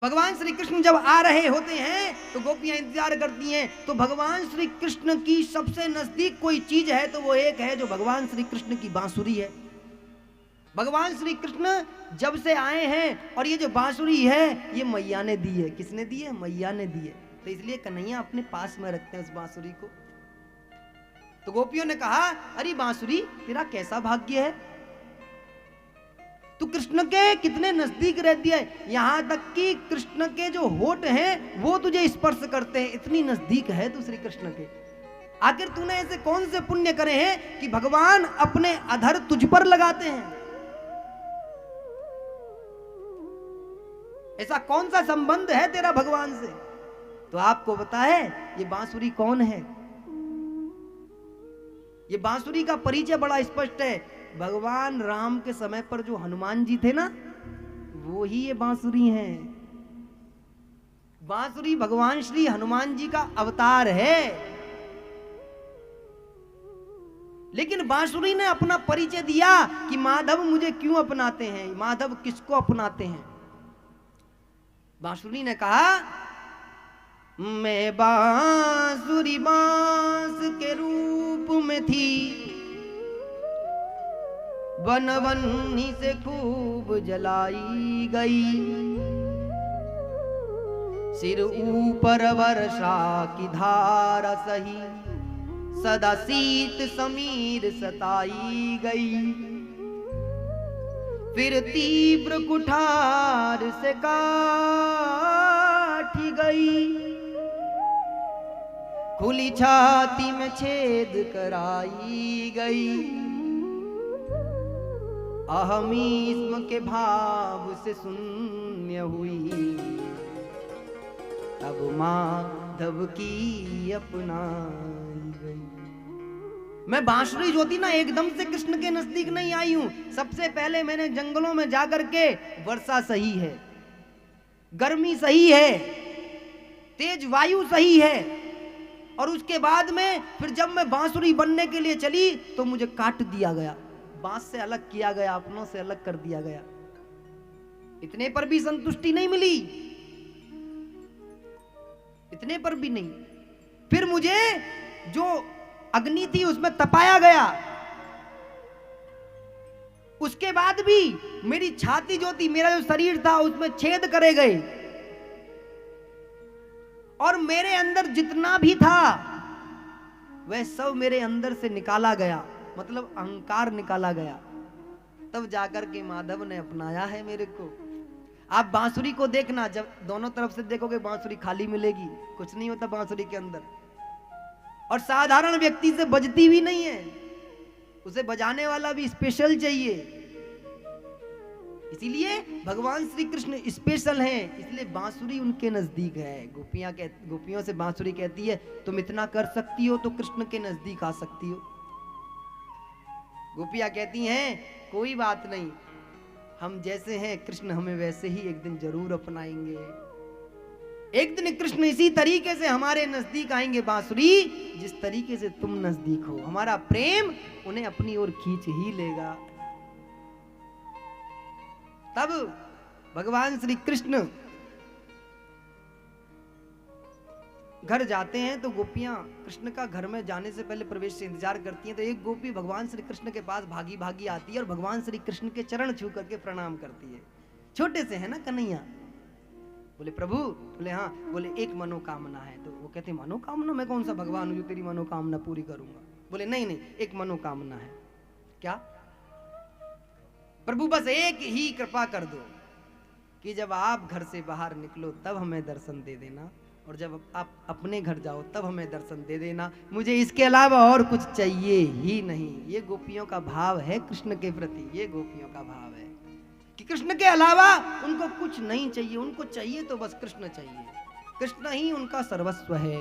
भगवान श्री कृष्ण जब आ रहे होते हैं तो गोपियां इंतजार करती हैं। तो भगवान श्री कृष्ण की सबसे नजदीक कोई चीज है तो वो एक है जो भगवान श्री कृष्ण की बांसुरी है। भगवान श्री कृष्ण जब से आए हैं और ये जो बांसुरी है ये मैया ने दी है। किसने दी है? मैया ने दी है। तो इसलिए कन्हैया अपने पास में रखते हैं उस बांसुरी को। तो गोपियों ने कहा, अरे बांसुरी तेरा कैसा भाग्य है, तू कृष्ण के कितने नजदीक रहती है, यहां तक कि कृष्ण के जो होठ हैं वो तुझे स्पर्श करते हैं, इतनी नजदीक है तू श्री कृष्ण के। आखिर तूने ऐसे कौन से पुण्य करे हैं कि भगवान अपने अधर तुझ पर लगाते हैं? ऐसा कौन सा संबंध है तेरा भगवान से? तो आपको पता है ये बांसुरी कौन है? ये बांसुरी का परिचय बड़ा स्पष्ट है। भगवान राम के समय पर जो हनुमान जी थे ना, वो ही ये बांसुरी हैं। बांसुरी भगवान श्री हनुमान जी का अवतार है। लेकिन बांसुरी ने अपना परिचय दिया कि माधव मुझे क्यों अपनाते हैं, माधव किसको अपनाते हैं। बांसुरी ने कहा, मैं बांसुरी बांस के रूप में थी, बनवन्नी से खूब जलाई गई, सिर ऊपर वर्षा की धारा सही, सदा शीत समीर सताई गई, फिर तीव्र कुठार से काटी गई, खुली छाती में छेद कराई गई, अहमीस्म के भाव से शून्य हुई, तब माधव की अपनाई गई। मैं बांसुरी जो थी ना, एकदम से कृष्ण के नजदीक नहीं आई हूं। सबसे पहले मैंने जंगलों में जाकर के वर्षा सही है, गर्मी सही है, तेज वायु सही है, और उसके बाद में फिर जब मैं बांसुरी बनने के लिए चली तो मुझे काट दिया गया, बांस से अलग किया गया, अपनों से अलग कर दिया गया। इतने पर भी संतुष्टि नहीं मिली, इतने पर भी नहीं। फिर मुझे जो अग्नि थी उसमें तपाया गया। उसके बाद भी मेरी छाती जो थी, मेरा जो शरीर था, उसमें छेद करे गए, और मेरे अंदर जितना भी था वह सब मेरे अंदर से निकाला गया, मतलब अहंकार निकाला गया। तब जाकर के माधव ने अपनाया है मेरे को। आप बांसुरी को देखना, जब दोनों तरफ से देखोगे बांसुरी खाली मिलेगी, कुछ नहीं होता बांसुरी के अंदर, और साधारण व्यक्ति से बजती भी नहीं है, उसे बजाने वाला भी स्पेशल चाहिए। इसीलिए भगवान श्री कृष्ण स्पेशल हैं, इसलिए बांसुरी उनके नजदीक है। गोपियों से बांसुरी कहती है, तुम इतना कर सकती हो तो कृष्ण के नजदीक आ सकती हो। गोपियां कहती हैं, कोई बात नहीं, हम जैसे हैं कृष्ण हमें वैसे ही एक दिन जरूर अपनाएंगे। एक दिन कृष्ण इसी तरीके से हमारे नजदीक आएंगे बांसुरी, जिस तरीके से तुम नजदीक हो। हमारा प्रेम उन्हें अपनी ओर खींच ही लेगा। तब भगवान श्री कृष्ण घर जाते हैं तो गोपियां कृष्ण का घर में जाने से पहले प्रवेश से इंतजार करती हैं। तो एक गोपी भगवान श्री कृष्ण के पास भागी भागी आती है और भगवान श्री कृष्ण के चरण छू करके प्रणाम करती है। छोटे से है ना कन्हैया। बोले प्रभु, बोले हाँ, बोले एक मनोकामना है। तो वो कहते, मनोकामना? मैं कौन सा भगवान हूं जो तेरी मनोकामना पूरी करूंगा? बोले नहीं नहीं, एक मनोकामना है। क्या? प्रभु बस एक ही कृपा कर दो कि जब आप घर से बाहर निकलो तब हमें दर्शन दे देना, और जब आप अपने घर जाओ तब हमें दर्शन दे देना, मुझे इसके अलावा और कुछ चाहिए ही नहीं। ये गोपियों का भाव है कृष्ण के प्रति, ये गोपियों का भाव है कि कृष्ण के अलावा उनको कुछ नहीं चाहिए, उनको चाहिए तो बस कृष्ण चाहिए, कृष्ण ही उनका सर्वस्व है।